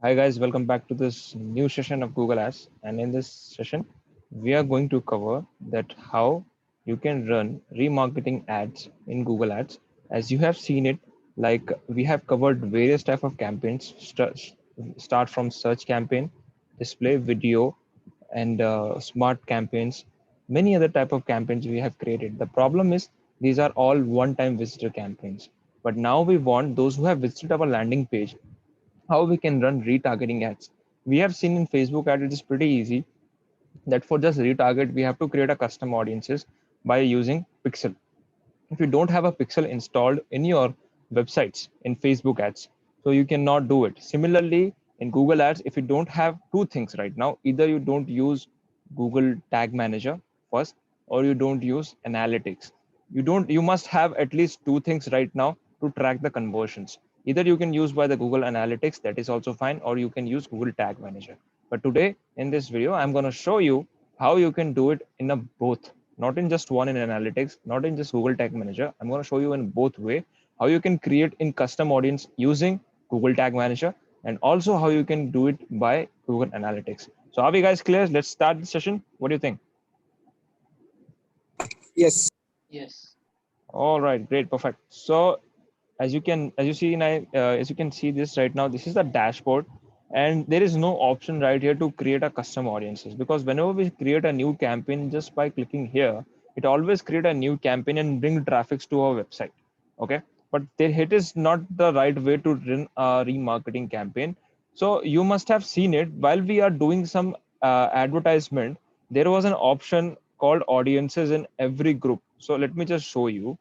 Hi guys, welcome back to this new session of Google Ads. And in this session, we are going to cover that how you can run remarketing ads in Google Ads. As you have seen it, like we have covered various type of campaigns. Start from search campaign, display, video, and smart campaigns. Many other type of campaigns we have created. The problem is these are all one-time visitor campaigns. But now we want those who have visited our landing page how we can run retargeting ads. We have seen in Facebook ad it is pretty easy that for just retarget we have to create a custom audiences by using Pixel. If you don't have a Pixel installed in your websites in Facebook ads, so you cannot do it. Similarly, in Google ads, if you don't have two things right now, either you don't use Google Tag Manager first, or you don't use analytics. You must have at least two things right now to track the conversions. Either you can use by the Google Analytics, that is also fine, or you can use Google Tag Manager. But today in this video, I'm going to show you how you can do it in a both, not in just one in analytics, not in just Google Tag Manager. I'm going to show you in both way how you can create in custom audience using Google Tag Manager, and also how you can do it by Google Analytics. So are we guys clear? Let's start the session. What do you think? Yes. Yes. All right, great, perfect. So as you can see this right now, this is the dashboard, and there is no option right here to create a custom audiences, because whenever we create a new campaign just by clicking here, it always create a new campaign and bring traffic to our website. Okay, but it is not the right way to run a remarketing campaign. So you must have seen it while we are doing some advertisement. There was an option called audiences in every group. So let me just show you.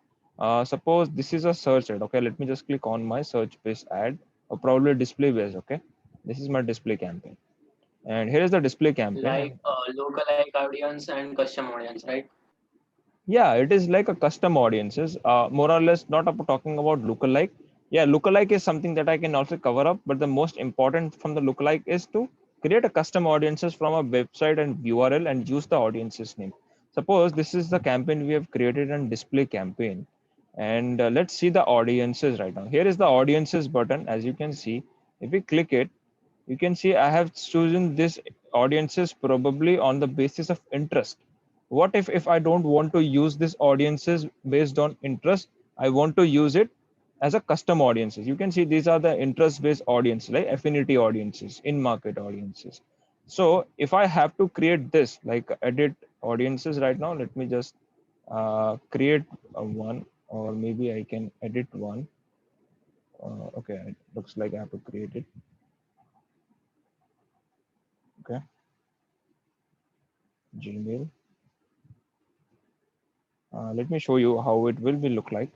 Suppose this is a search ad. Okay, let me just click on my search based ad, or probably display based. Okay, this is my display campaign, and here is the display campaign. Like lookalike audience and custom audience, right? Yeah, it is like a custom audiences, more or less. Not about talking about lookalike. Yeah, lookalike is something that I can also cover up, but the most important from the lookalike is to create a custom audiences from a website and URL and use the audience's name. Suppose this is the campaign we have created and display campaign, and let's see the audiences right now. Here is the audiences button. As you can see, if we click it, you can see I have chosen this audiences probably on the basis of interest. What if I don't want to use this audiences based on interest? I want to use it as a custom audiences. You can see these are the interest based audience, like affinity audiences, in market audiences. So if I have to create this, like edit audiences right now, let me just create a one, or maybe I can edit one. Okay, it looks like I have to create it. Okay, Gmail. Let me show you how it will be look like.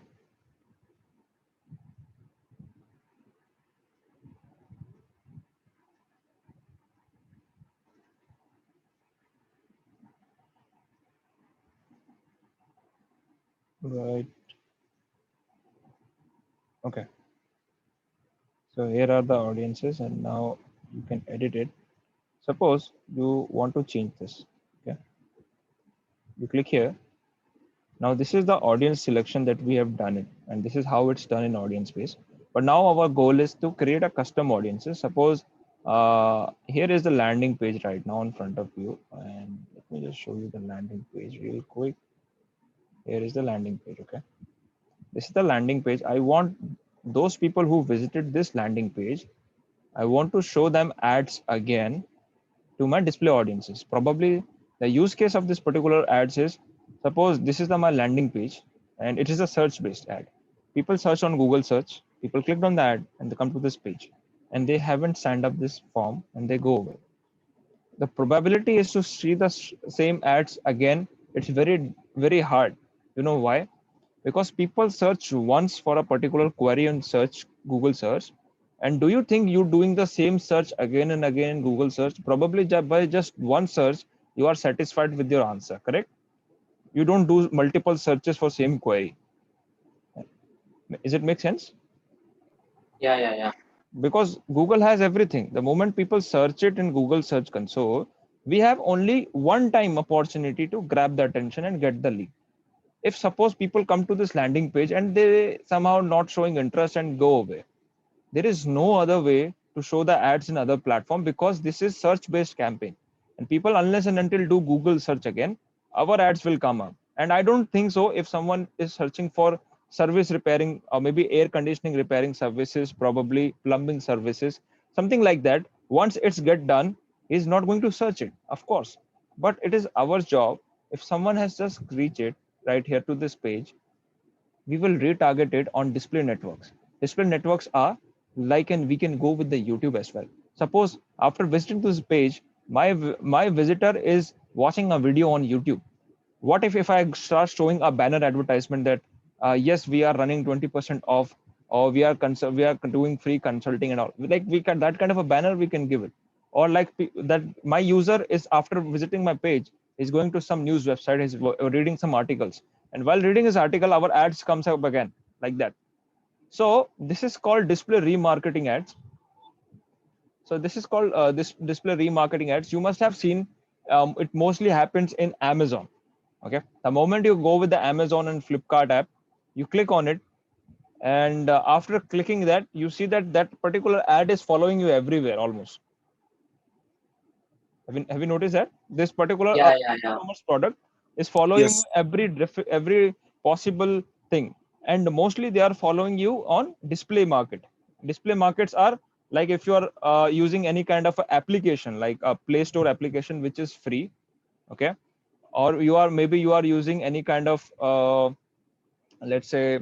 Right. Okay. So here are the audiences, and now you can edit it. Suppose you want to change this. Okay. You click here. Now this is the audience selection that we have done it, and this is how it's done in audience base. But now our goal is to create a custom audiences. Suppose here is the landing page right now in front of you, and let me just show you the landing page real quick. Here is the landing page. Okay. This is the landing page. I want those people who visited this landing page, I want to show them ads again to my display audiences. Probably the use case of this particular ads is, suppose this is my landing page and it is a search based ad. People search on Google search, people clicked on the ad and they come to this page, and they haven't signed up this form and they go away. The probability is to see the same ads again. It's very hard. You know why? Because people search once for a particular query on search, Google search, and do you think you doing the same search again and again in Google search? Probably by just one search you are satisfied with your answer, correct? You don't do multiple searches for same query. Is it make sense? Yeah, yeah, yeah. Because Google has everything. The moment people search it in Google search console, we have only one time opportunity to grab the attention and get the lead. If suppose people come to this landing page and they somehow not showing interest and go away, there is no other way to show the ads in other platform, because this is search based campaign, and people unless and until do Google search again, our ads will come up. And I don't think so if someone is searching for service repairing or maybe air conditioning repairing services, probably plumbing services, something like that, once it's get done, he's not going to search it, of course. But it is our job, if someone has just reached it right here to this page, we will retarget it on display networks. Display networks are like, and we can go with the YouTube as well. Suppose after visiting this page, my visitor is watching a video on YouTube. What if I start showing a banner advertisement that yes, we are running 20% off, or we are doing free consulting and all, like we can, that kind of a banner we can give it. Or like that my user is, after visiting my page, is going to some news website, is reading some articles, and while reading his article, our ads comes up again, like that. So this is called display remarketing ads. So this is called this display remarketing ads. You must have seen, it mostly happens in Amazon. Okay, the moment you go with the Amazon and Flipkart app, you click on it, and after clicking that, you see that that particular ad is following you everywhere almost. Have you noticed that this particular Yeah, yeah, yeah. e-commerce product is following you Yes. every possible thing, and mostly they are following you on display market. Display markets are like, if you are using any kind of a application like a Play Store application which is free, okay, or you are, maybe you are using any kind of let's say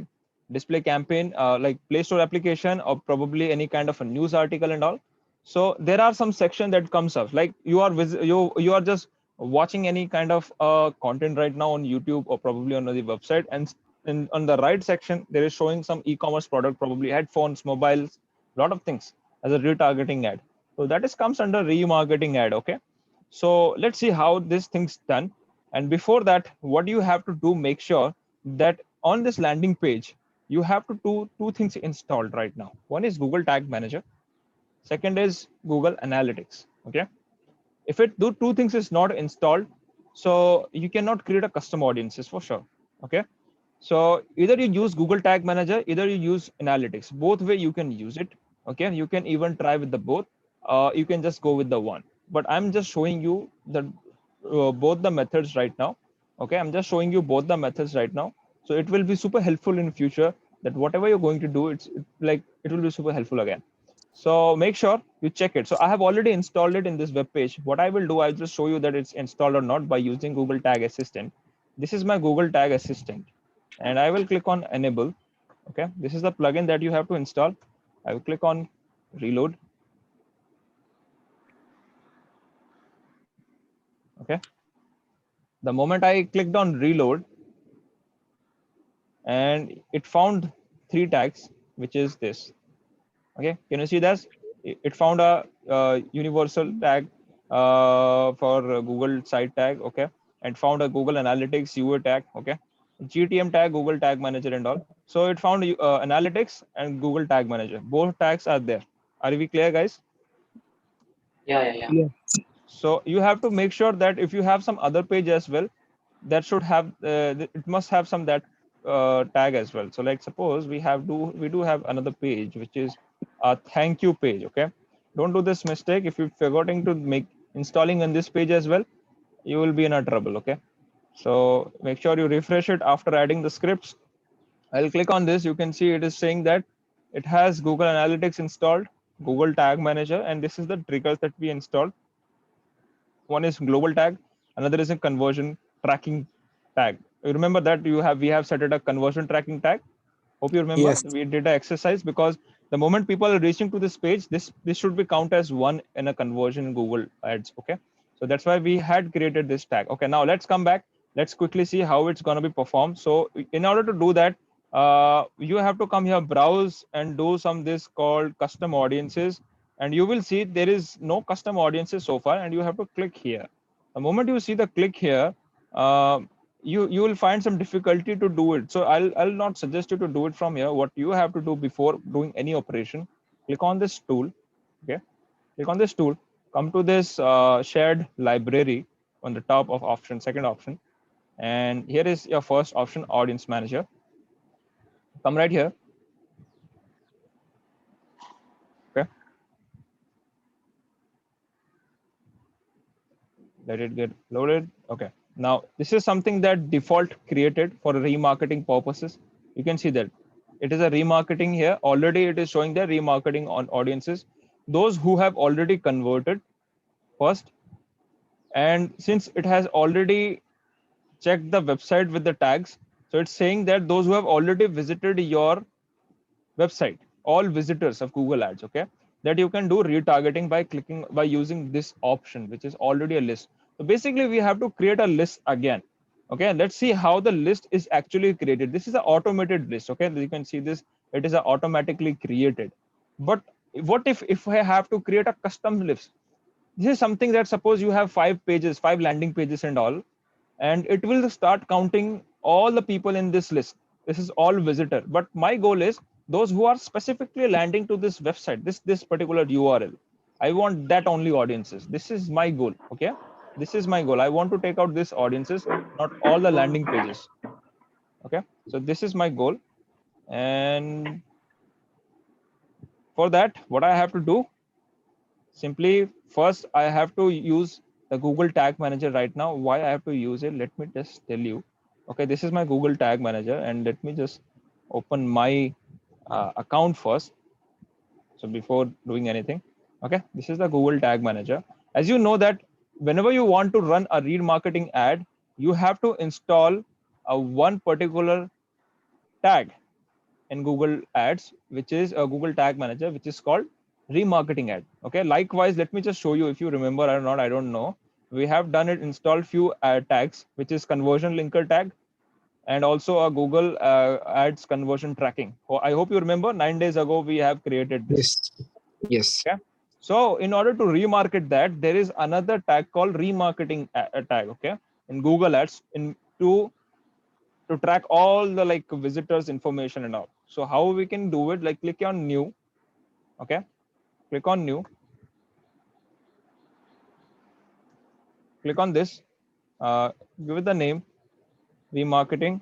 display campaign like Play Store application, or probably any kind of a news article and all. So there are some section that comes up, like you are just watching any kind of content right now on YouTube or probably on the website, and on the right section there is showing some e-commerce product, probably headphones, mobiles, lot of things, as a retargeting ad. So that is comes under remarketing ad. Okay, so let's see how this thing's done. And before that, what you have to do, make sure that on this landing page, you have to do two things installed right now. One is Google Tag Manager. Second is Google Analytics. Okay. If it do two things is not installed, so you cannot create a custom audiences for sure. Okay. So either you use Google Tag Manager, either you use Analytics. Both way you can use it. Okay. You can even try with the both. You can just go with the one. But I'm just showing you the both the methods right now. Okay. I'm just showing you both the methods right now. So it will be super helpful in future, that whatever you're going to do, like it will be super helpful again. So make sure you check it. So I have already installed it in this web page. What I will do, I'll just show you that it's installed or not by using Google Tag Assistant. This is my Google Tag Assistant, and I will click on enable. Okay, this is the plugin that you have to install. I will click on reload. Okay, the moment I clicked on reload, and it found three tags, which is this. Okay, can you see this? It found a universal tag for Google site tag. Okay, and found a Google Analytics UA tag. Okay, GTM tag, Google Tag Manager and all. So it found Analytics and Google Tag Manager. Both tags are there. Are we clear, guys? Yeah, yeah, yeah. Yeah. So you have to make sure that if you have some other page as well, that should have it must have some that tag as well. So like suppose we do have another page which is a thank you page. Okay, don't do this mistake. If you're forgetting to make installing on this page as well, you will be in a trouble. Okay, so make sure you refresh it after adding the scripts. I'll click on this. You can see it is saying that it has Google Analytics installed, Google Tag Manager, and this is the triggers that we installed. One is global tag, another is a conversion tracking tag. You remember that we have set it a conversion tracking tag. Hope you remember Yes. we did an exercise, because the moment people are reaching to this page, this should be count as one in a conversion in Google Ads. Okay, so that's why we had created this tag. Okay, now let's come back. Let's quickly see how it's going to be performed. So in order to do that, you have to come here, browse, and do some this called custom audiences, and you will see there is no custom audiences so far, and you have to click here. The moment you see the click here, uh, you will find some difficulty to do it. So I'll not suggest you to do it from here. What you have to do before doing any operation, click on this tool. Okay, click on this tool, come to this shared library on the top of option, second option, and here is your first option, audience manager. Come right here. Okay, Let it get loaded. Okay. Now this is something that default created for remarketing purposes. You can see that it is a remarketing here. Already it is showing the remarketing on audiences, those who have already converted first. And since it has already checked the website with the tags, so it's saying that those who have already visited your website, all visitors of Google Ads, okay, that you can do retargeting by clicking, by using this option, which is already a list. So basically we have to create a list again. Okay, let's see how the list is actually created. This is an automated list. Okay, you can see this, it is automatically created. But what if I have to create a custom list? This is something that, suppose you have 5 pages, 5 landing pages and all, and it will start counting all the people in this list. This is all visitor, but my goal is those who are specifically landing to this website, this particular URL. I want that only audiences. This is my goal. Okay, this is my goal. I want to take out this audiences, not all the landing pages. Okay, so this is my goal. And for that, what I have to do, simply first I have to use the Google Tag Manager right now. Why I have to use it, let me just tell you. Okay, this is my Google Tag Manager, and let me just open my account first. So before doing anything, okay, this is the Google Tag Manager. As you know that whenever you want to run a remarketing ad, you have to install a one particular tag in Google Ads, which is a Google Tag Manager, which is called remarketing ad. Okay, likewise, let me just show you if you remember or not, I don't know. We have done it, installed few tags, which is conversion linker tag, and also a Google Ads conversion tracking. I hope you remember 9 days ago we have created this. Yes. Yes. Okay. So in order to remarket that, there is another tag called remarketing tag. Okay, in Google Ads, in to track all the like visitors information and all. So how we can do it, like click on new. Okay, click on new, click on this, give it the name remarketing.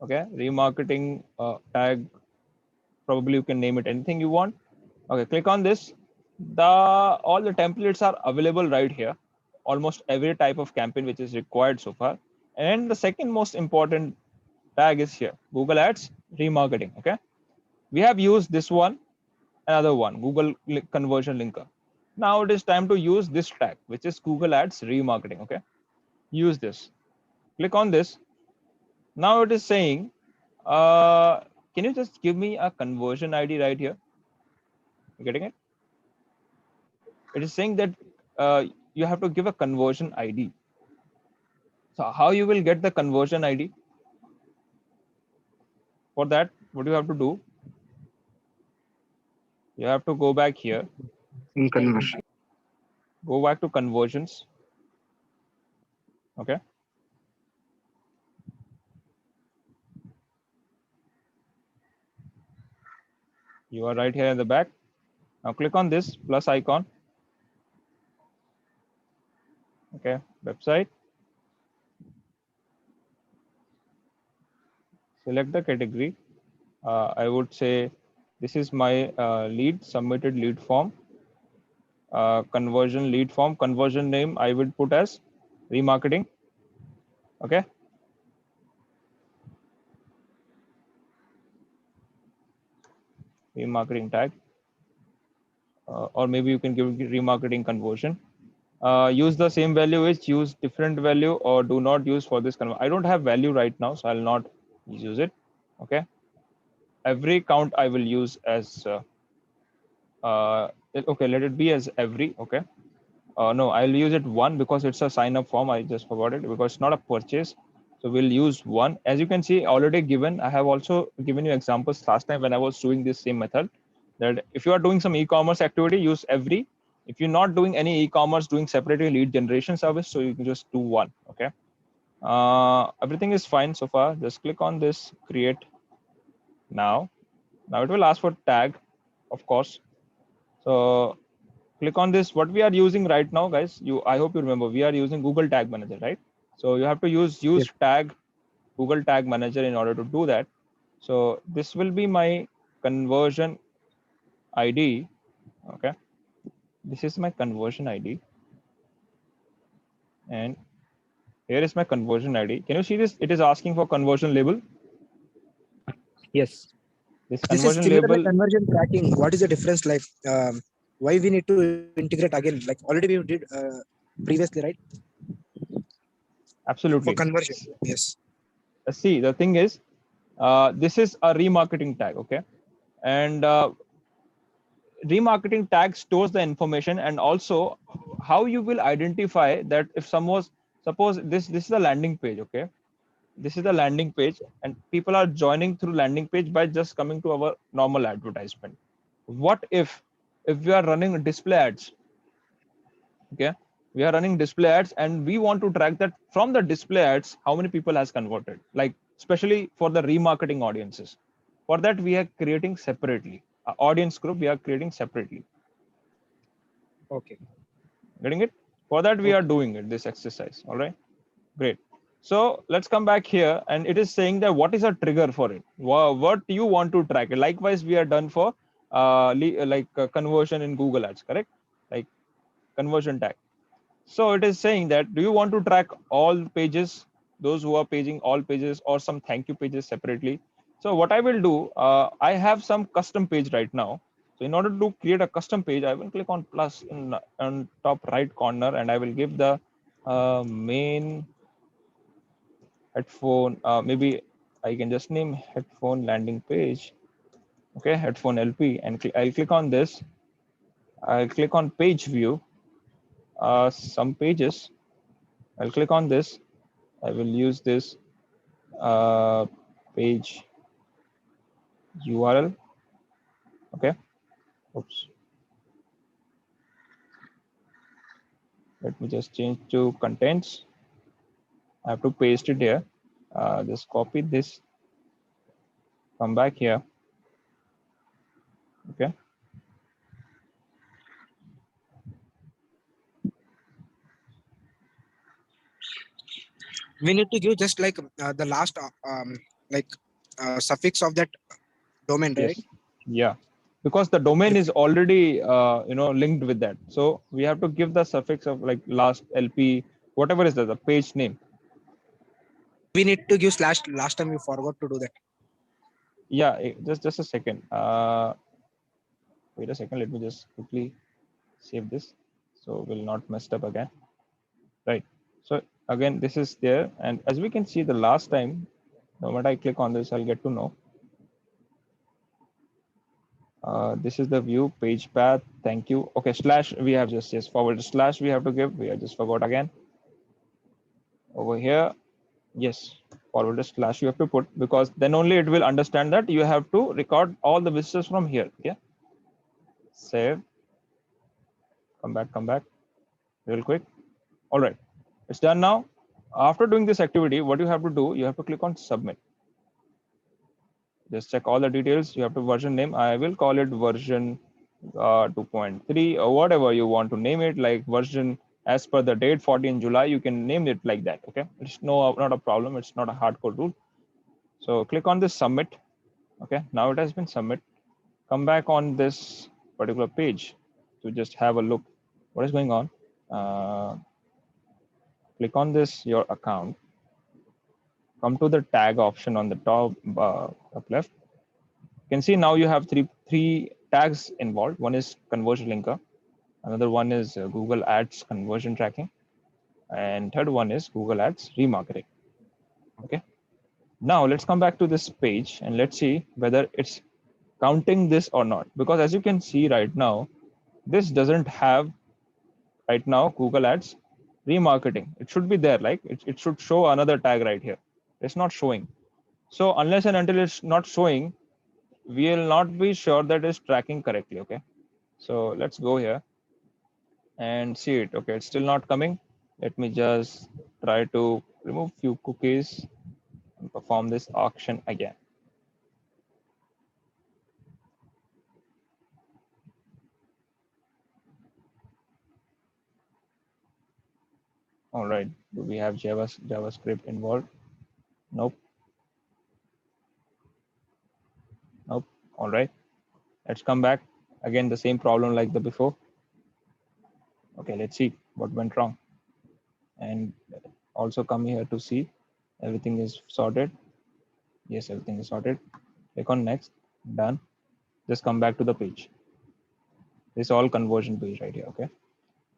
Okay, remarketing tag, probably you can name it anything you want. Okay, click on this. All the templates are available right here, almost every type of campaign which is required so far. And the second most important tag is here, Google Ads remarketing. Okay, we have used this one, another one, Google conversion linker. Now it is time to use this tag, which is Google Ads remarketing. Okay, use this, click on this. Now it is saying, can you just give me a conversion ID right here? You getting it? It is saying that you have to give a conversion ID. So how you will get the conversion ID? For that, what you have to do, you have to go back here, In conversion. go back to conversions. Okay, you are right here in the back. Now click on this plus icon. Okay, website, select the category. I would say this is my lead, submitted lead form, conversion lead form. Conversion name I would put as remarketing. Okay, remarketing tag, or maybe you can give remarketing conversion. Use the same value, which use different value, or do not use for this I don't have value right now, so I'll not use it. Okay, every count I will use as okay, let it be as every. Okay, no, I'll use it one because it's a sign up form. I just forgot it because it's not a purchase, so we'll use one. As you can see, already given, I have also given you examples last time when I was doing this same method, that if you are doing some e-commerce activity, use every. If you're not doing any e-commerce, doing separately lead generation service, so you can just do one. Okay, everything is fine so far. Just click on this create now. Now it will ask for tag, of course. So click on this. What we are using right now, guys, I hope you remember, we are using Google Tag Manager, right? So you have to use tag, Google Tag Manager in order to do that. So this will be my conversion ID. Okay, This is my conversion ID. And here is my conversion ID. Can you see this? It is asking for conversion label. Yes. This This is conversion similar like label. conversion tracking. What is the difference? Like, why we need to integrate again? Like already we did previously, right? For Absolutely. conversion. Yes. See, the thing is, this is a remarketing tag, okay? And remarketing tag stores the information, and also how you will identify that if someone, suppose this is the landing page, okay? This is the landing page, and people are joining through landing page by just coming to our normal advertisement. What if we are running display ads? Okay, we are running display ads, and we want to track that from the display ads how many people has converted, like especially for the remarketing audiences. For that, we are creating separately audience group, we are creating separately. Okay. Getting it? For that, we are doing it, this exercise. All right, great. So let's come back here, and it is saying that what is a trigger for it, what you want to track. Likewise, we are done for conversion in Google Ads, correct? Like conversion tag. So it is saying that, do you want to track all pages, those who are paging all pages, or some thank you pages separately? So what I will do, I have some custom page right now. So in order to create a custom page, I will click on plus on top right corner, and I will give the main headphone. Maybe I can just name headphone landing page. Okay, headphone LP, and I'll click on this. I'll click on page view. Some pages. I'll click on this. I will use this page URL. Okay. Oops. Let me just change to contents. I have to paste it here. Just copy this. Come back here. Okay. We need to give just like the last suffix of that domain, right? Yes. Yeah. Because the domain is already linked with that. So we have to give the suffix of like last LP, whatever is the page name. We need to give slash. Last time we forgot to do that. Yeah, just a second. Wait a second. Let me just quickly save this so we'll not messed up again. Right. So again, this is there, and as we can see, the last time, the moment I click on this, I'll get to know. This is the view page path. Thank you. Okay, slash we have just yes forward slash we have to give. We have just forgot again. Over here, yes, forward slash you have to put, because then only it will understand that you have to record all the visitors from here. Yeah. Save. Come back, real quick. All right, it's done now. After doing this activity, what you have to do, you have to click on submit. Just check all the details. You have to version name. I will call it version 2.3 or whatever you want to name it, like version as per the date 14 July. You can name it like that. Okay, it's not a problem. It's not a hardcore rule. So click on this submit. Okay, now it has been submit. Come back on this particular page to just have a look what is going on. Click on this your account. Come to the tag option on the top left. You can see now you have three tags involved. One is conversion linker, another one is Google Ads conversion tracking, and third one is Google Ads remarketing. Okay. Now let's come back to this page and let's see whether it's counting this or not. Because as you can see right now, this doesn't have right now Google Ads remarketing. It should be there, like it should show another tag right here. It's not showing. So unless and until it's not showing, we will not be sure that it's tracking correctly. Okay, so let's go here and see it. Okay, it's still not coming. Let me just try to remove few cookies and perform this auction again. All right, do we have JavaScript involved? Nope. Nope. All right, let's come back again. The same problem like the before. Okay, let's see what went wrong. And also come here to see everything is sorted. Yes, everything is sorted. Click on next, done. Just come back to the page. This all conversion page right here. Okay.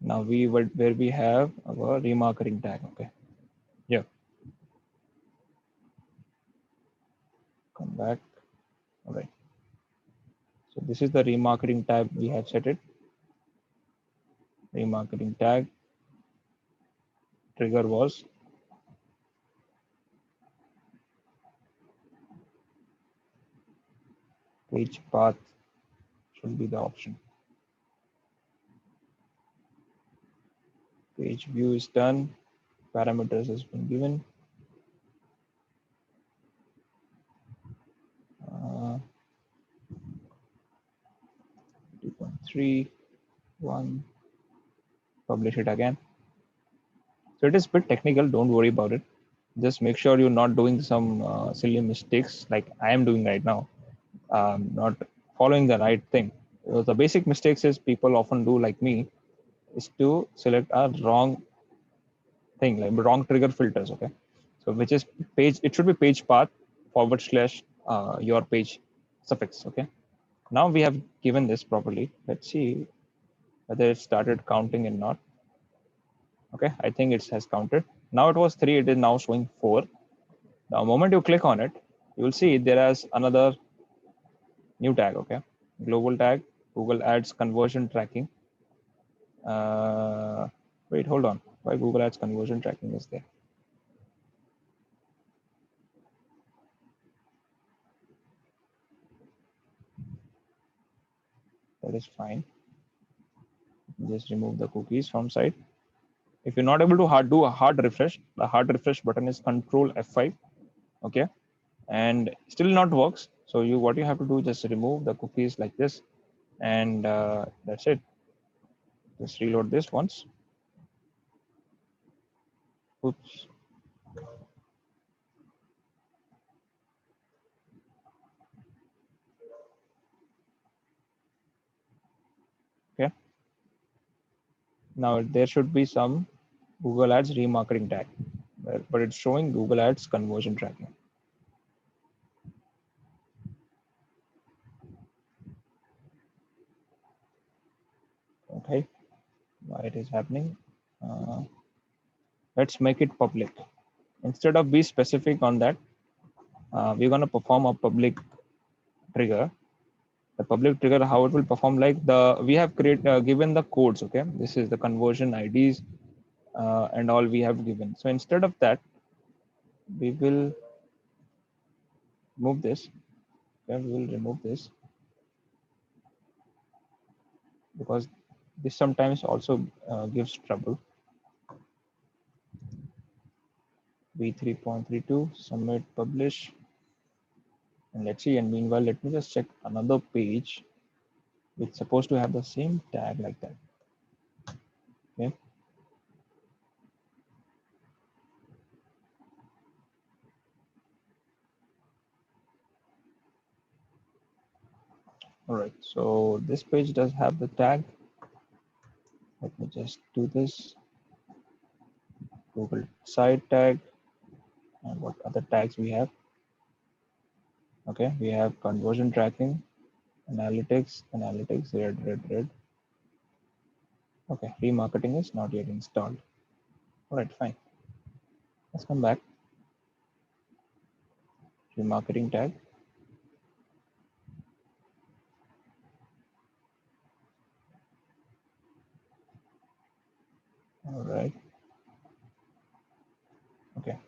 Now where we have our remarketing tag. Okay. Yeah. Come back. All right. So this is the remarketing tag we have set it. Remarketing tag trigger was page path should be the option. Page view is done. Parameters has been given. 2.3, 1. Publish it again. So it is a bit technical. Don't worry about it. Just make sure you're not doing some silly mistakes like I am doing right now. Not following the right thing. The basic mistakes is people often do like me is to select a wrong thing, like wrong trigger filters. Okay. So which is page, it should be page path / your page suffix. Okay. Now we have given this properly. Let's see whether it started counting or not. Okay, I think it has counted. Now it was 3, it is now showing 4. The moment you click on it, you will see there is another new tag. Okay, global tag, Google Ads conversion tracking. Wait, hold on. Why Google Ads conversion tracking is there? That is fine. Just remove the cookies from site. If you're not able to do a hard refresh, the hard refresh button is Control F5. Okay, and still not works. So what you have to do, just remove the cookies like this, and that's it. Just reload this once. Oops. Okay. Now there should be some Google Ads remarketing tag, but it's showing Google Ads conversion tracking. Okay. Why it is happening? Let's make it public. Instead of be specific on that, we're going to perform a public trigger. The public trigger, how it will perform, like we have given the codes. Okay, this is the conversion IDs and all we have given. So instead of that, we will move this. Okay, we will remove this because this sometimes also gives trouble. v3.32 submit publish, and let's see. And meanwhile, let me just check another page which is supposed to have the same tag like that. Okay. All right. So this page does have the tag. Let me just do this. Google site tag. And what other tags we have? Okay, we have conversion tracking, analytics, red. Okay, remarketing is not yet installed. All right, fine. Let's come back. Remarketing tag. All right. Okay.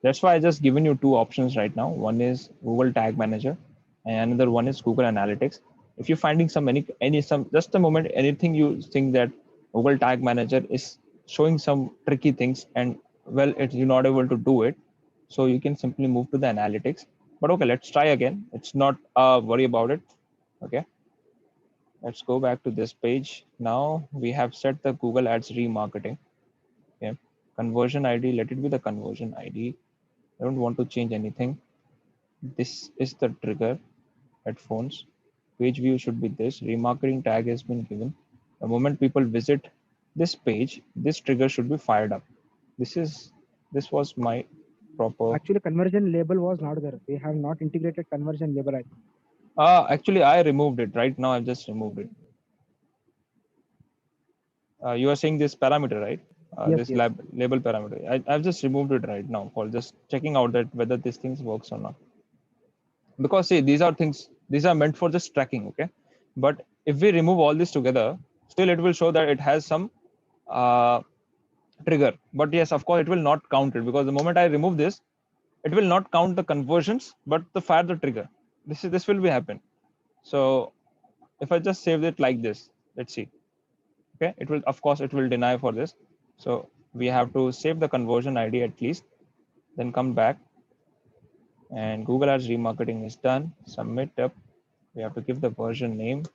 That's why I just given you two options right now. One is Google Tag Manager, and another one is Google Analytics. If you're finding just a moment, anything you think that Google Tag Manager is showing some tricky things, and well, you're not able to do it, so you can simply move to the Analytics. But okay, let's try again. It's not worry about it. Okay. Let's go back to this page. Now we have set the Google Ads remarketing. Okay. Conversion ID, let it be the conversion ID. I don't want to change anything. This is the trigger, headphones. Page view should be this. Remarketing tag has been given. The moment people visit this page, this trigger should be fired up. This was my proper. Actually, conversion label was not there. We have not integrated conversion label. I think. Actually, I removed it right now. I've just removed it. You are saying this parameter, right? Yes, This yes. label parameter. I've just removed it right now for just checking out that whether this thing works or not. Because see, these are meant for just tracking, okay? But if we remove all this together, still it will show that it has some trigger. But yes, of course, it will not count it, because the moment I remove this, it will not count the conversions, but the fire the trigger. This will be happen. So if I just save it like this, let's see. Okay, it will, of course, it will deny for this. So we have to save the conversion ID at least, then come back, and Google Ads remarketing is done. Submit up. We have to give the version name,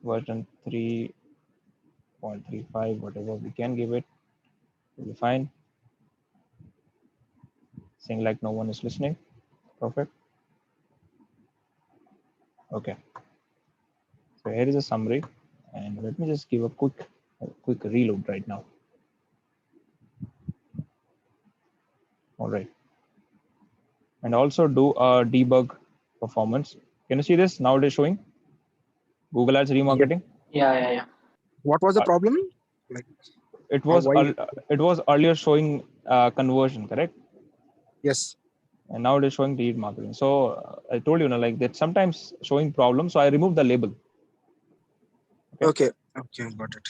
version 3.35, whatever we can give it. Will be fine. Saying like no one is listening. Perfect. Okay. So here is a summary, and let me just give a quick reload right now. All right. And also do a debug performance. Can you see this? Now it is showing Google Ads remarketing. Yeah. What was the problem? Like It was why? it was earlier showing conversion, correct? Yes. And now it is showing remarketing. So I told you, like that sometimes showing problems. So I removed the label. Okay. Okay, got it.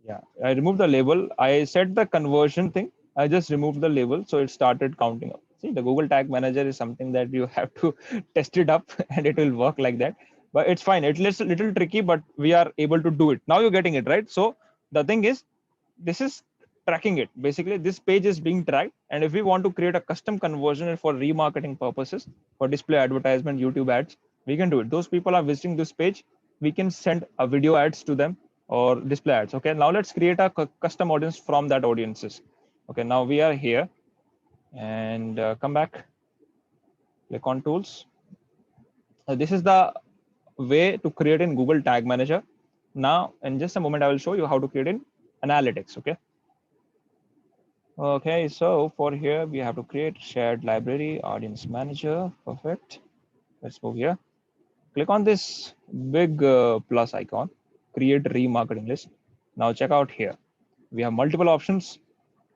Yeah, I removed the label. I set the conversion thing. I just removed the label, so it started counting up. See, the Google Tag Manager is something that you have to test it up, and it will work like that. But it's fine. It's a little tricky, but we are able to do it. Now you're getting it, right? So the thing is, this is tracking it. Basically, this page is being tracked, and if we want to create a custom conversion for remarketing purposes, for display advertisement, YouTube ads, we can do it. Those people are visiting this page, we can send a video ads to them or display ads. Okay, now let's create a custom audience from that audiences. Okay, now we are here, and come back, click on tools. This is the way to create in Google Tag Manager. Now in just a moment I will show you how to create in analytics. Okay, so for here we have to create shared library, audience manager. Perfect. Let's move here. Click on this big plus icon, create remarketing list. Now check out here. We have multiple options.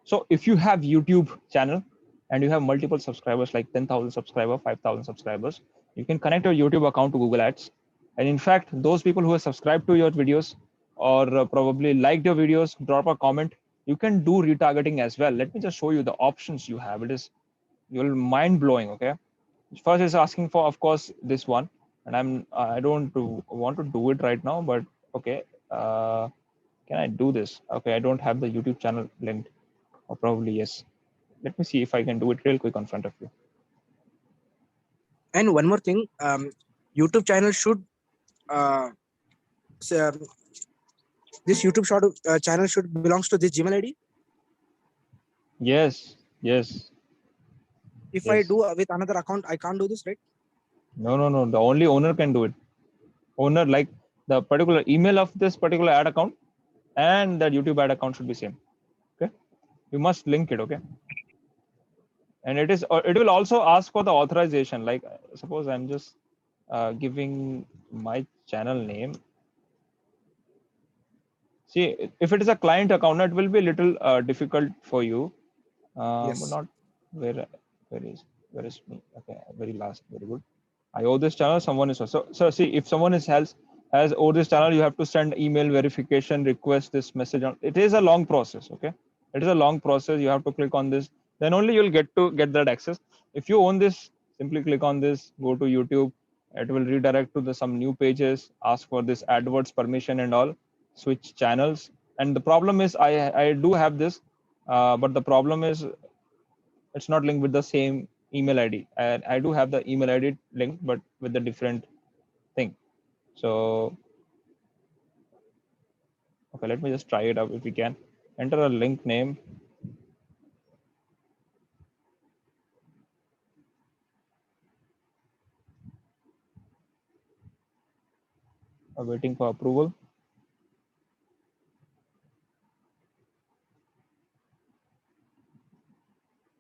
So if you have YouTube channel and you have multiple subscribers, like 10,000 subscribers, 5,000 subscribers, you can connect your YouTube account to Google Ads. And in fact, those people who have subscribed to your videos or probably liked your videos, drop a comment, you can do retargeting as well. Let me just show you the options you have. It is, you'll mind blowing. Okay. First is asking for, of course, this one. And I don't want to do it right now, but okay. Can I do this? Okay. I don't have the YouTube channel linked, or probably yes. Let me see if I can do it real quick on front of you. And one more thing, YouTube channel should this YouTube short channel should belongs to this Gmail ID. Yes. If I Yes. do with another account, I can't do this, right? No. The only owner can do it. Owner, like the particular email of this particular ad account and that YouTube ad account should be same. Okay. You must link it. Okay. And it will also ask for the authorization. Like suppose I'm just giving my channel name. See, if it is a client account, it will be a little difficult for you. Yes. But not where is me? Okay, very last, very good. I owe this channel, someone is so see, if someone has owe this channel, you have to send email verification request, this message on. It is a long process. Okay, it is a long process. You have to click on this, then only you'll get that access. If you own this, simply click on this, go to YouTube. It will redirect to some new pages, ask for this AdWords permission and all, switch channels. And the problem is I do have this, but the problem is it's not linked with the same email ID. And I do have the email ID linked, but with the different thing. So, okay, let me just try it out if we can. Enter a link name. Waiting for approval.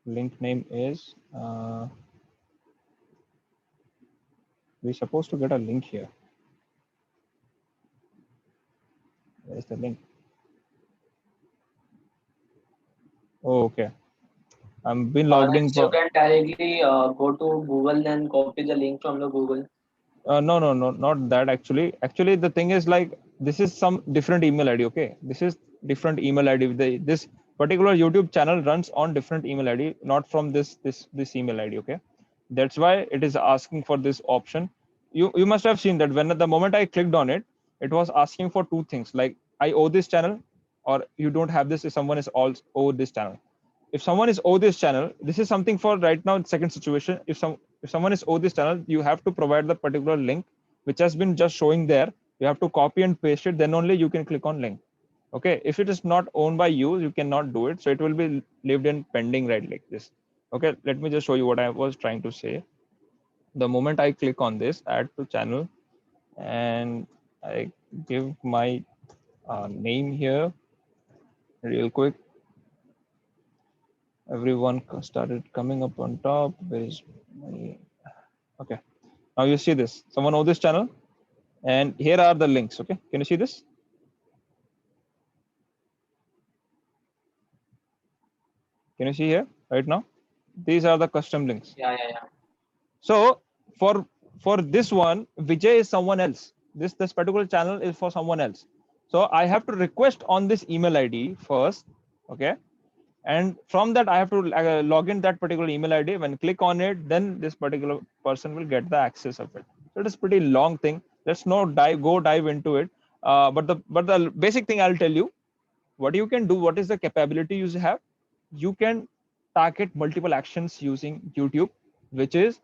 link name is, we're supposed to get a link here. Where's the link? Oh, okay. I'm been logged in Next, for. you can directly go to Google and copy the link from the Google. No, not that actually. Actually, the thing is like this is some different email ID. Okay, this is different email ID. This particular YouTube channel runs on different email ID, not from this email ID. Okay, that's why it is asking for this option. You must have seen that when at the moment I clicked on it, it was asking for two things like I owe this channel, or you don't have this if someone is also owe this channel. If someone is owe this channel, this is something for right now. Second situation, if someone is owe this channel, you have to provide the particular link which has been just showing there. You have to copy and paste it, then only you can click on link. Okay, if it is not owned by you, you cannot do it, so it will be lived in pending right like this. Okay, let me just show you what I was trying to say. The moment I click on this add to channel and I give my name here real quick, everyone started coming up on top. Where is my, okay, now you see this, someone know this channel, and here are the links. Okay, can you see this? Can you see here right now? These are the custom links. Yeah. So for this one, Vijay is someone else. This particular channel is for someone else. So I have to request on this email ID first. Okay, and from that I have to log in that particular email ID. When click on it, then this particular person will get the access of it. So it is pretty long thing. Let's not dive into it. But the basic thing I'll tell you, what you can do, what is the capability you have. You can target multiple actions using YouTube, which is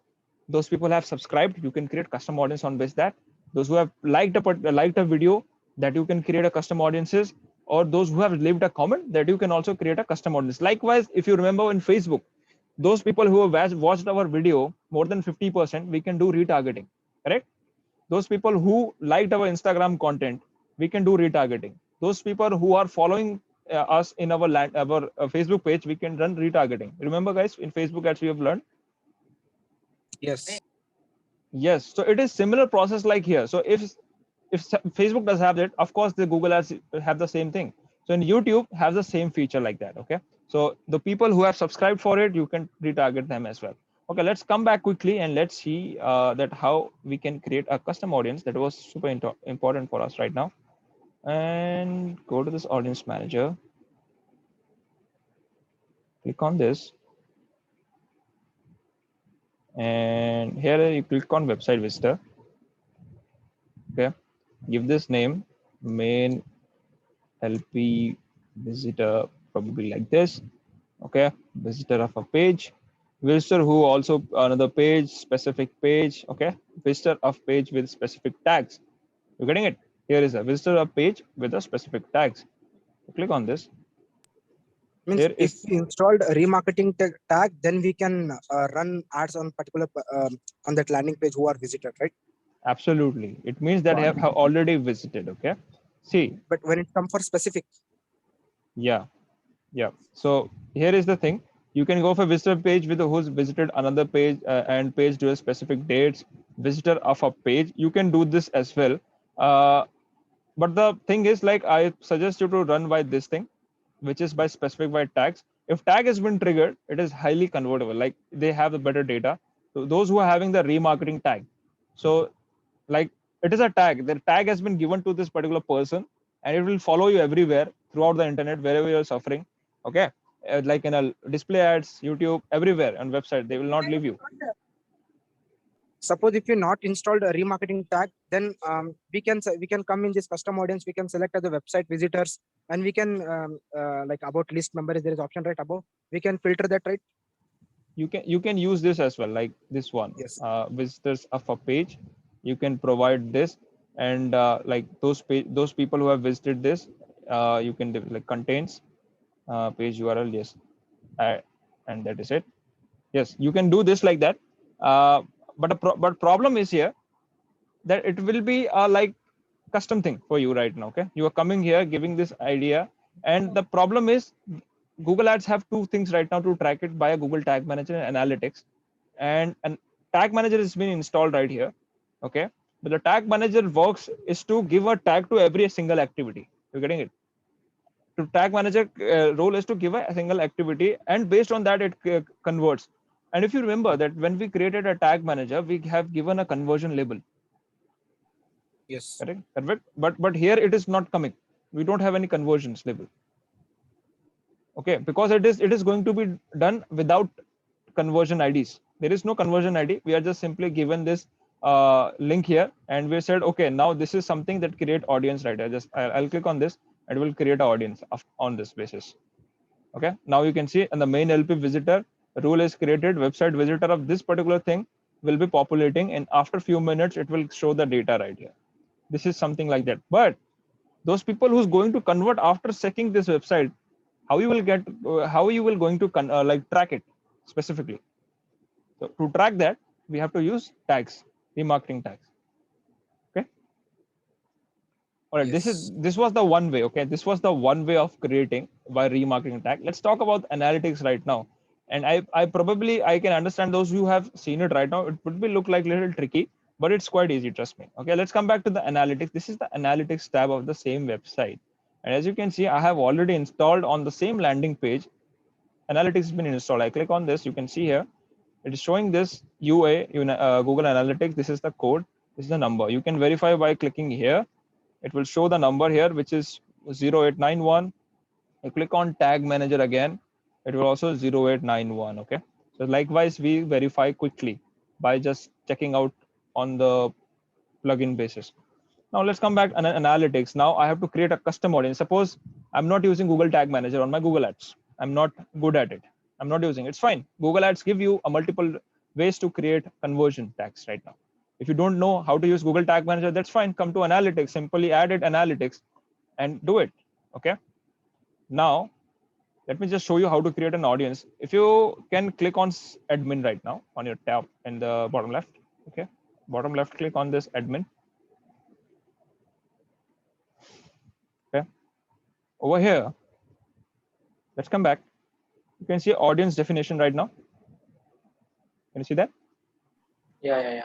those people have subscribed, you can create custom audience on base that. Those who have liked a video, that you can create a custom audiences, or those who have leaved a comment, that you can also create a custom audience. Likewise, if you remember in Facebook, those people who have watched our video more than 50%, we can do retargeting, correct? Those people who liked our Instagram content, we can do retargeting. Those people who are following us in our Facebook page, we can run retargeting. Remember guys, in Facebook ads we have learned. Yes. Yes, so it is similar process like here. So if Facebook does have it, of course the Google ads have the same thing. So in YouTube has the same feature like that. Okay, so the people who have subscribed for it, you can retarget them as well. Okay, let's come back quickly and let's see that how we can create a custom audience. That was super important for us right now. And go to this audience manager, click on this, and here you click on website visitor. Okay, give this name main LP visitor, probably like this. Okay, visitor of a page, visitor who also another page, specific page. Okay, visitor of page with specific tags. You're getting it? Here is a visitor of page with a specific tags. Click on this. Means Here if is we installed a remarketing tag, then we can run ads on particular on that landing page who are visited, right? absolutely. It means that have already visited. Okay. See. But when it comes for specific. Yeah. So here is the thing. You can go for visitor page with who's visited another page and page to a specific dates, visitor of a page. You can do this as well. But the thing is, like, I suggest you to run by this thing, which is by specific by tags. If tag has been triggered, it is highly convertible. Like they have the better data. So those who are having the remarketing tag. So like it is a tag. The tag has been given to this particular person and it will follow you everywhere throughout the internet, wherever you're suffering. Okay. Like in a display ads, YouTube, everywhere on website, they will not leave you. Suppose if you not installed a remarketing tag, then we can come in this custom audience. We can select the website visitors, and we can like about list members. There is option right above. We can filter that, right? You can use this as well, like this one. Yes. Visitors of a page. You can provide this, and like those people who have visited this, you can like contains page URL. Yes, and that is it. Yes, you can do this like that. But problem is here that it will be like custom thing for you right now. Okay, you are coming here giving this idea, and the problem is Google Ads have two things right now to track it via Google Tag Manager and Analytics. And Tag Manager has been installed right here. Okay. But the Tag Manager works is to give a tag to every single activity. You're getting it? To Tag Manager role is to give a single activity, and based on that, it converts. And if you remember that when we created a Tag Manager, we have given a conversion label. Yes. Correct. Perfect. But here it is not coming. We don't have any conversions label. Okay, because it is going to be done without conversion IDs. There is no conversion ID. We are just simply given this link here, and we said, okay, now this is something that create audience right here. I'll click on this, and it will create an audience on this basis. Okay, now you can see, and the main LP visitor rule is created. Website visitor of this particular thing will be populating, and after few minutes, it will show the data right here. This is something like that. But those people who's going to convert after checking this website, how you will get, how you will going to like track it specifically. So to track that, we have to use tags, remarketing tags. Okay. All right. Yes. This was the one way. Okay. This was the one way of creating by remarketing tag. Let's talk about analytics right now. And I probably I can understand those who have seen it right now. It would be look like a little tricky, but it's quite easy. Trust me. Okay. Let's come back to the analytics. This is the analytics tab of the same website. And as you can see, I have already installed on the same landing page. Analytics has been installed. I click on this. You can see here, it is showing this UA, Google Analytics. This is the code. This is the number. You can verify by clicking here. It will show the number here, which is 0891. You click on Tag Manager again. It will also 0891. Okay. So likewise, we verify quickly by just checking out on the plugin basis. Now let's come back and analytics. Now I have to create a custom audience. Suppose I'm not using Google Tag Manager on my Google Ads. I'm not good at it. I'm not using it. It's fine. Google Ads give you a multiple ways to create conversion tags right now. If you don't know how to use Google Tag Manager, that's fine. Come to analytics, simply add it analytics and do it. Okay. Now let me just show you how to create an audience. If you can click on admin right now on your tab in the bottom left. Okay. Bottom left, click on this admin. Okay. Over here, let's come back. You can see audience definition right now. Can you see that? Yeah.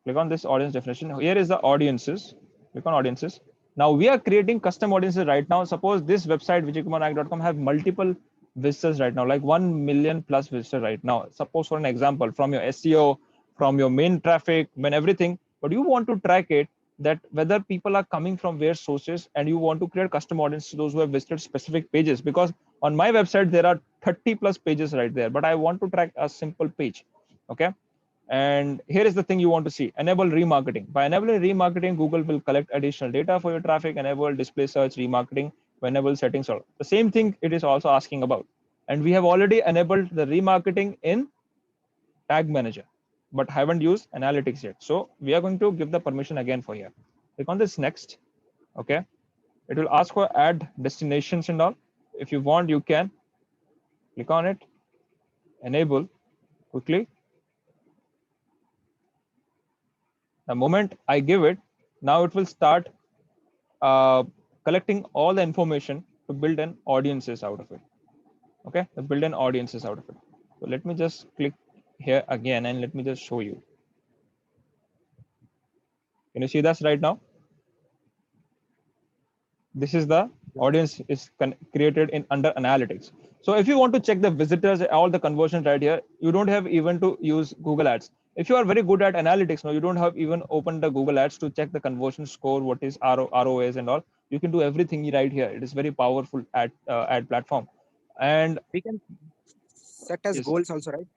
Click on this audience definition. Here is the audiences. Click on audiences. Now we are creating custom audiences right now. Suppose this website, vijaykumarnayak.com, have multiple visitors right now, like 1 million plus visitors right now. Suppose for an example, from your SEO, from your main traffic, when everything, but you want to track it that whether people are coming from where sources, and you want to create custom audience to those who have visited specific pages, because on my website there are 30 plus pages right there, but I want to track a simple page. Okay. And here is the thing you want to see: enable remarketing. By enabling remarketing, Google will collect additional data for your traffic, enable display search, remarketing, enable settings. All the same thing it is also asking about. And we have already enabled the remarketing in Tag Manager, but haven't used analytics yet. So we are going to give the permission again for here. Click on this next. Okay. It will ask for add destinations and all. If you want, you can click on it, enable quickly. The moment I give it, now it will start collecting all the information to build an audiences out of it. Okay, to build an audiences out of it. So let me just click here again and let me just show you. Can you see this right now? This is the audience is created in under analytics. So if you want to check the visitors, all the conversions right here, you don't have even to use Google Ads. If you are very good at analytics, now you don't have even opened the Google Ads to check the conversion score, what is ROAS and all. You can do everything right here. It is very powerful ad platform. And We can set as yes, goals also, right?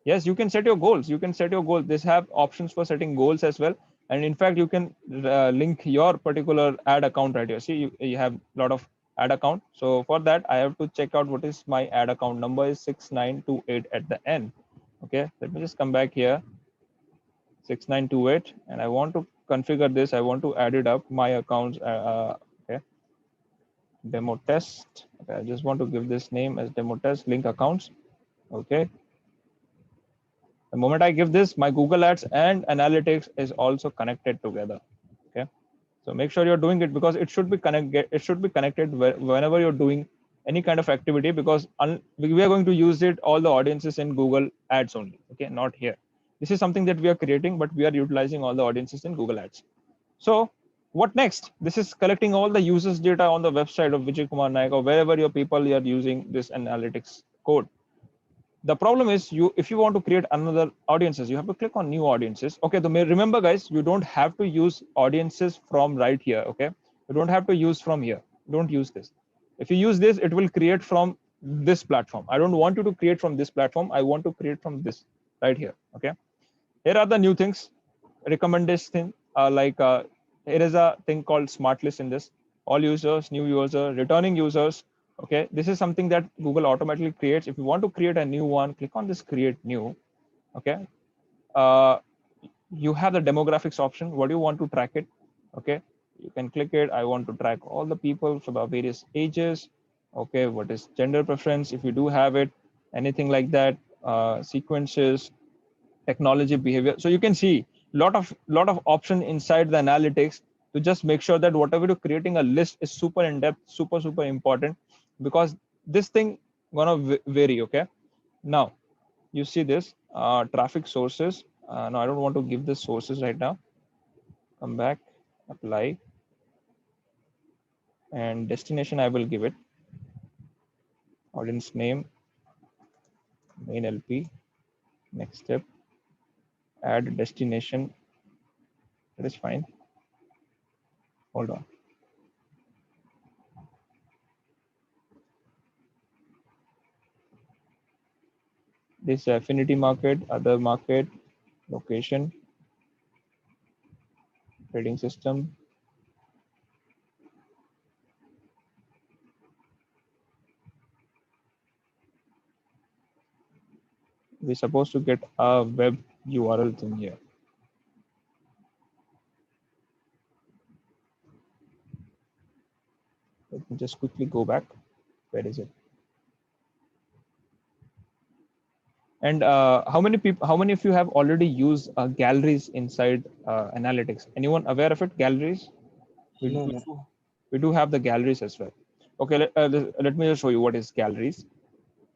yes, you can set your goals. You can set your goals. This have options for setting goals as well. And in fact, you can link your particular ad account right here. See, you have a lot of ad account. So for that, I have to check out what is my ad account number is 6928 at the end. Okay, let me just come back here, 6928, and I want to configure this. I want to add it up my accounts. Okay, demo test. Okay, I just want to give this name as demo test link accounts. Okay. The moment I give this, my Google Ads and analytics is also connected together. Okay, so make sure you're doing it because it should be connected. It should be connected whenever you're doing any kind of activity, because we are going to use it all the audiences in Google Ads only. Okay, not here. This is something that we are creating, but we are utilizing all the audiences in Google Ads. So what next? This is collecting all the users data on the website of Vijay Kumar Naik or wherever your people are using this analytics code. The problem is, if you want to create another audiences, you have to click on new audiences. Okay, remember guys, you don't have to use audiences from right here. Okay, you don't have to use from here. Don't use this. If you use this, it will create from this platform. I don't want you to create from this platform. I want to create from this right here. Okay, here are the new things. Recommendation here is a thing called smart list in this. All users, new user, returning users. Okay, this is something that Google automatically creates. If you want to create a new one, click on this create new. Okay, you have the demographics option. What do you want to track it? Okay, you can click it. I want to track all the people for the various ages. Okay, what is gender preference if you do have it, anything like that, sequences, technology, behavior. So you can see lot of option inside the analytics to just make sure that whatever you're creating a list is super in depth, super important, because this thing gonna vary. Okay, now you see this traffic sources. No, I don't want to give the sources right now. Come back, apply, and destination I will give it audience name, main LP. Next step, add destination. That is fine. Hold on. This affinity market, other market, location, trading system. We're supposed to get a web URL thing here. Let me just quickly go back. Where is it? And how many people? How many of you have already used galleries inside analytics? Anyone aware of it? Galleries? No. We do have the galleries as well. Okay, let me just show you what is galleries.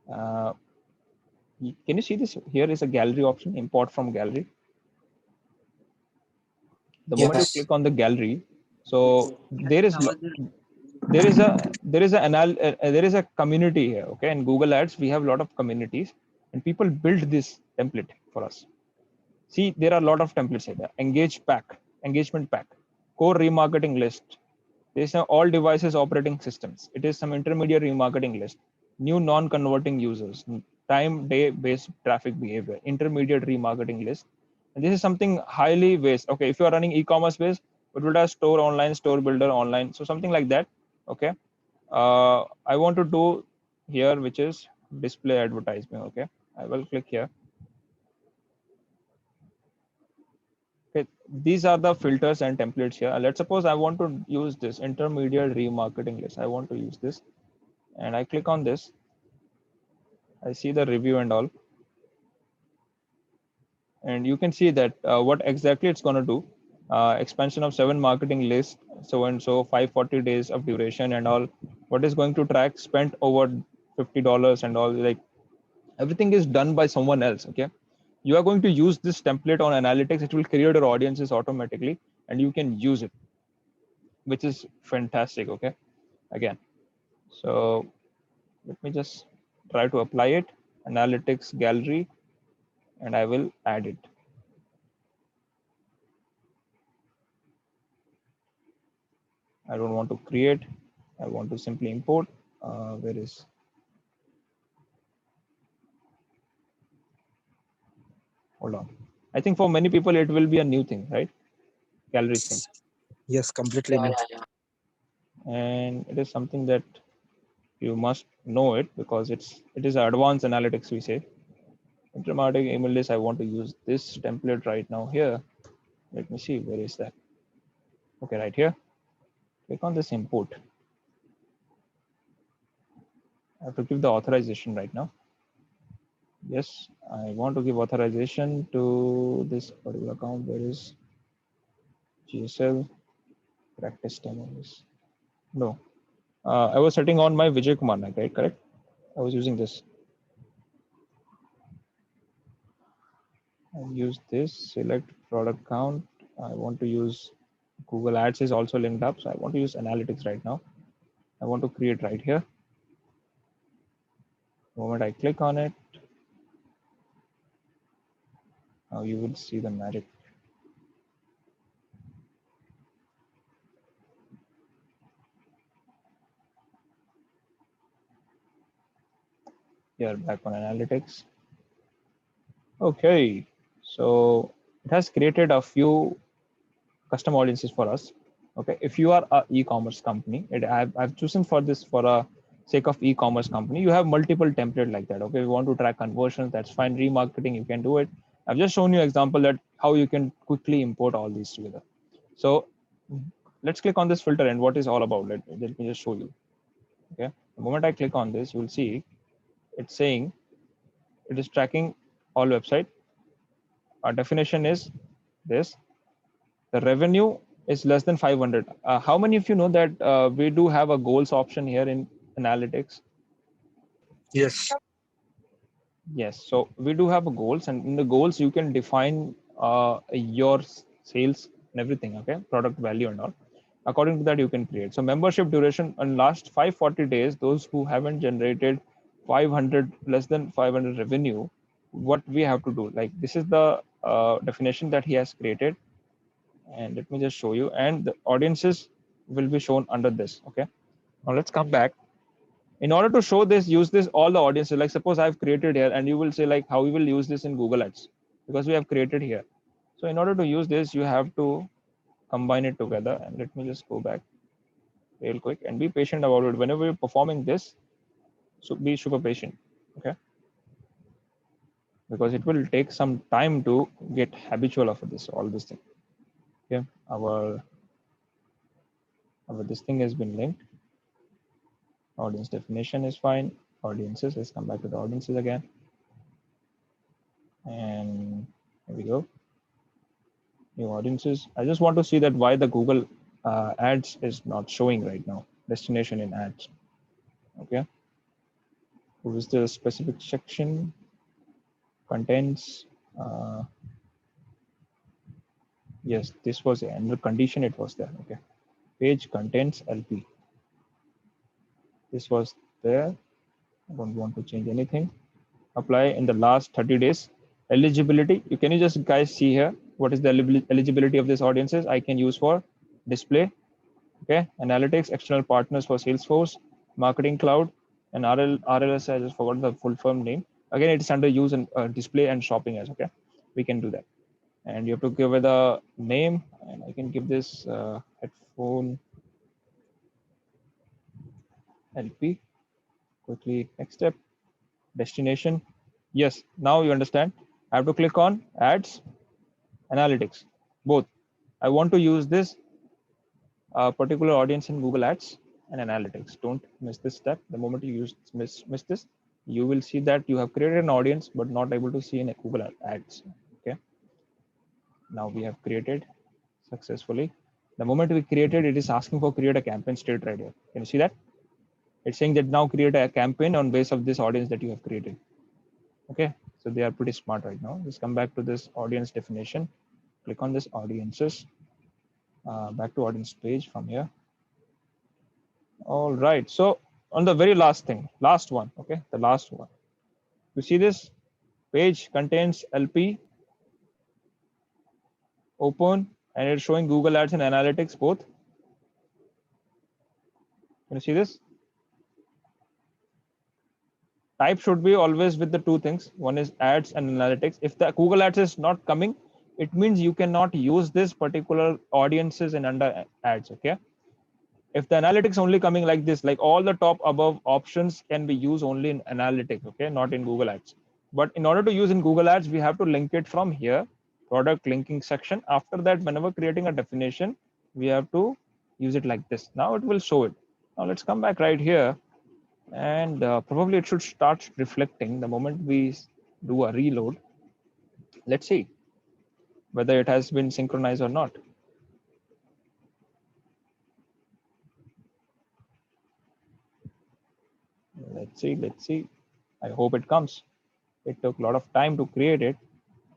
Can you see this? Here is a gallery option, import from gallery. The moment you Yes. click on the gallery, so there is a community here. Okay, in Google Ads we have a lot of communities, and people build this template for us. See, there are a lot of templates here. Engagement pack, core remarketing list. There's all devices operating systems. It is some intermediate remarketing list, new non-converting users, time day based traffic behavior, intermediate remarketing list. And this is something highly based. Okay, if you are running e-commerce based, it would have store online, store builder online. So something like that. Okay. I want to do here, which is display advertisement. Okay, I will click here. Okay, these are the filters and templates here. Let's suppose I want to use this intermediate remarketing list. I want to use this, and I click on this. I see the review and all, and you can see that what exactly it's going to do. Expansion of 7 marketing lists, so and so, 540 days of duration and all. What is going to track spent over $50 and all, like everything is done by someone else. Okay, you are going to use this template on analytics. It will create your audiences automatically, and you can use it, which is fantastic. Okay, again, so let me just try to apply it, analytics gallery, and I will add it. I don't want to create, I want to simply import. Where is, hold on. I think for many people it will be a new thing, right? Gallery thing. Yes, completely new. And it is something that you must know it, because it is advanced analytics, we say. Intermarketing email list, I want to use this template right now here. Let me see, where is that? Okay, right here. Click on this import. I have to give the authorization right now. Yes, I want to give authorization to this particular account. Where is GSL practice demo? No, I was setting on my Vijay Kumar Naik, right? Correct. I was using this. I use this, select product count. I want to use Google Ads is also linked up. So I want to use analytics right now. I want to create right here. The moment I click on it, now you will see the magic. Here, back on analytics. Okay, so it has created a few custom audiences for us. Okay, if you are a e-commerce company, I've chosen for this for a sake of e-commerce company. You have multiple template like that. Okay, you want to track conversions, that's fine. Remarketing, you can do it. I've just shown you example that how you can quickly import all these together. So let's click on this filter and what is all about. Let me just show you. Okay, the moment I click on this, you will see it's saying it is tracking all website. Our definition is this: the revenue is less than 500. How many of you know that we do have a goals option here in analytics? Yes. Yes, so we do have a goals, and in the goals you can define your sales and everything. Okay, product value and all. According to that, you can create. So membership duration in last 540 days, those who haven't generated 500 less than 500 revenue, what we have to do? Like this is the definition that he has created, and let me just show you. And the audiences will be shown under this. Okay, now let's come back. In order to show this, use this all the audiences. Like suppose I've created here, and you will say like how we will use this in Google Ads, because we have created here. So in order to use this, you have to combine it together. And let me just go back real quick and be patient about it. Whenever you're performing this, so be super patient. Okay, because it will take some time to get habitual of this, all this thing. Okay, our this thing has been linked. Audience definition is fine. Audiences, let's come back to the audiences again. And here we go. New audiences. I just want to see that why the Google ads is not showing right now. Destination in ads. Okay. Who is the specific section? Contents. Yes, this was under condition. It was there. Okay. Page contents LP. This was there. I don't want to change anything. Apply in the last 30 days. Eligibility. Can you just guys see here what is the eligibility of these audiences? I can use for display. Okay, analytics, external partners for Salesforce, Marketing Cloud, and RLS. I just forgot the full firm name. Again, it's under use and display and shopping as. Okay, we can do that. And you have to give it a name, and I can give this headphone LP. Quickly, next step, destination. Yes, now you understand. I have to click on ads, analytics, both. I want to use this particular audience in Google Ads and analytics. Don't miss this step. The moment you miss this, you will see that you have created an audience but not able to see in a Google Ads. Okay. Now we have created successfully. The moment we created, it is asking for create a campaign straight right here. Can you see that? It's saying that now create a campaign on base of this audience that you have created. Okay. So they are pretty smart right now. Let's come back to this audience definition. Click on this audiences. Back to audience page from here. All right. So on the very last thing, last one. Okay. The last one. You see this page contains LP, open, and it's showing Google Ads and analytics both. Can you see this? Type should be always with the two things. One is ads and analytics. If the Google Ads is not coming, it means you cannot use this particular audiences and under ads. Okay. If the analytics only coming like this, like all the top above options can be used only in analytics. Okay. Not in Google Ads. But in order to use in Google Ads, we have to link it from here, product linking section. After that, whenever creating a definition, we have to use it like this. Now it will show it. Now let's come back right here, and probably it should start reflecting the moment we do a reload. Let's see whether it has been synchronized or not. Let's see. Let's see. I hope it comes. It took a lot of time to create it,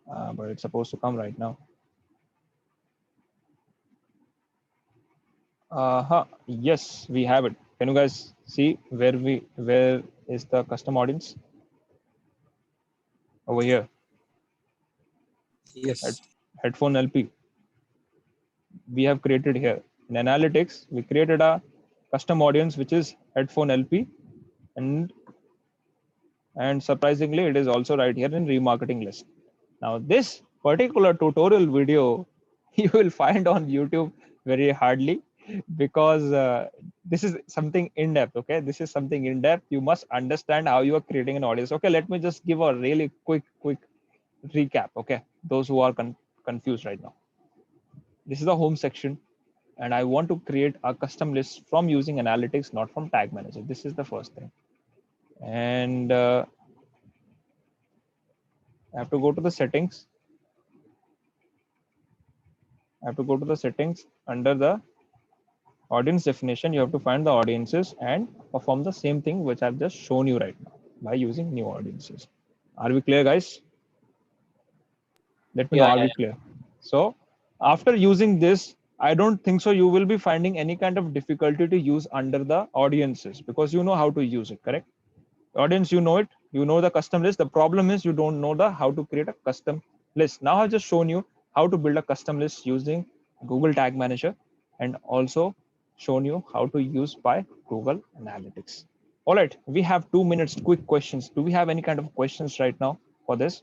but it's supposed to come right now. Yes, we have it. Can you guys see where is the custom audience? Over here, Yes. headphone LP. We have created here in analytics. We created a custom audience which is headphone LP, and surprisingly, it is also right here in remarketing list. Now, this particular tutorial video you will find on YouTube very hardly, because this is something in depth. Okay, this is something in depth. You must understand how you are creating an audience. Okay, let me just give a really quick recap. Okay, those who are confused right now. This is the home section, and I want to create a custom list from using analytics, not from tag manager. This is the first thing. And I have to go to the settings. I have to go to the settings. Under the audience definition, you have to find the audiences and perform the same thing which I've just shown you right now by using new audiences. Are we clear, guys? Let me know, Yeah, are yeah, we clear? So after using this, I don't think so you will be finding any kind of difficulty to use under the audiences, because you know how to use it, correct? Audience, you know it, you know the custom list. The problem is you don't know the how to create a custom list. Now I've just shown you how to build a custom list using Google Tag Manager, and also shown you how to use by Google Analytics. All right, we have 2 minutes. Quick questions. Do we have any kind of questions right now for this?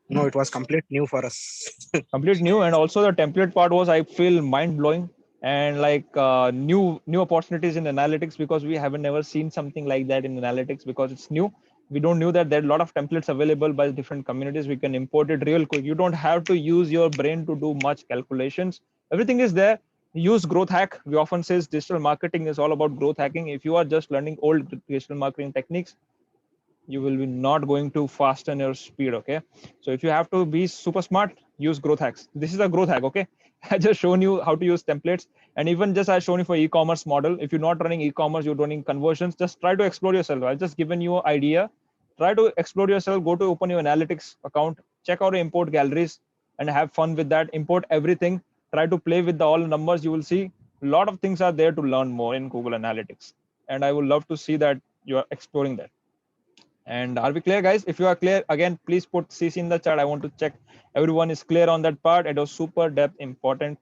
No, it was complete new for us. Complete new, and also the template part was, I feel, mind blowing, and like new opportunities in analytics, because we haven't never seen something like that in analytics, because it's new. We don't knew that there are a lot of templates available by different communities. We can import it real quick. You don't have to use your brain to do much calculations. Everything is there. Use growth hack. We often says digital marketing is all about growth hacking. If you are just learning old digital marketing techniques, you will be not going to fasten your speed. Okay, so if you have to be super smart, use growth hacks. This is a growth hack. Okay, I just shown you how to use templates, and even just I shown you for e-commerce model. If you're not running e-commerce, you're running conversions, just try to explore yourself. I just given you an idea. Try to explore yourself. Go to open your analytics account, check out import galleries, and have fun with that. Import everything. Try to play with the all numbers. You will see a lot of things are there to learn more in Google Analytics, and I would love to see that you are exploring that. And are we clear, guys? If you are clear, again, please put CC in the chat. I want to check everyone is clear on that part. It was super depth important.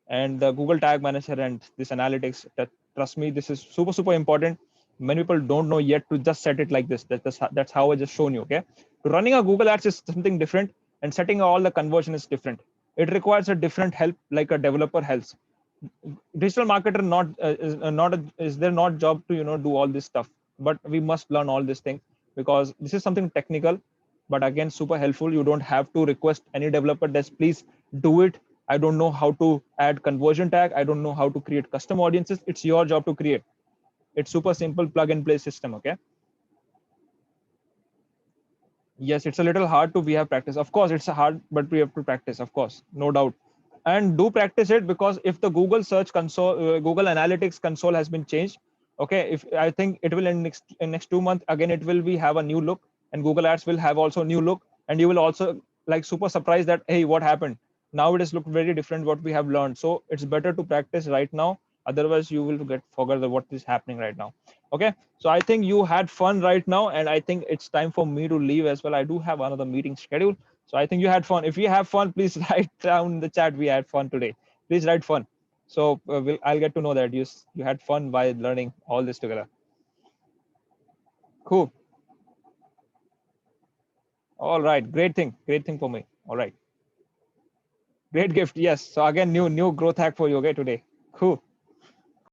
And the Google Tag Manager and this analytics, trust me, this is super important. Many people don't know yet to just set it like this. That's how I just shown you. Okay, to running a Google Ads is something different, and setting all the conversion is different. It requires a different help, like a developer helps. Digital marketer is there not job to do all this stuff, but we must learn all these things, because this is something technical, but again super helpful. You don't have to request any developer that please do it. I don't know how to add conversion tag. I don't know how to create custom audiences. It's your job to create. It's super simple plug and play system. Okay, yes, it's a little hard to we have practice. Of course it's hard, but we have to practice, of course, no doubt. And do practice it, because if the Google search console, Google Analytics console has been changed, okay, if I think it will in next 2 months, again it will be have a new look, and Google Ads will have also new look, and you will also like super surprised that, hey, what happened now? It has looked very different what we have learned. So it's better to practice right now, otherwise you will get forget what is happening right now. Okay, so I think you had fun right now, and I think it's time for me to leave as well. I do have another meeting scheduled. So I think you had fun. If you have fun, please write down in the chat, we had fun today. Please write fun. So I'll get to know that you had fun by learning all this together. Cool. All right, great thing for me. All right, great gift. Yes, so again, new growth hack for you. Okay, today. Cool.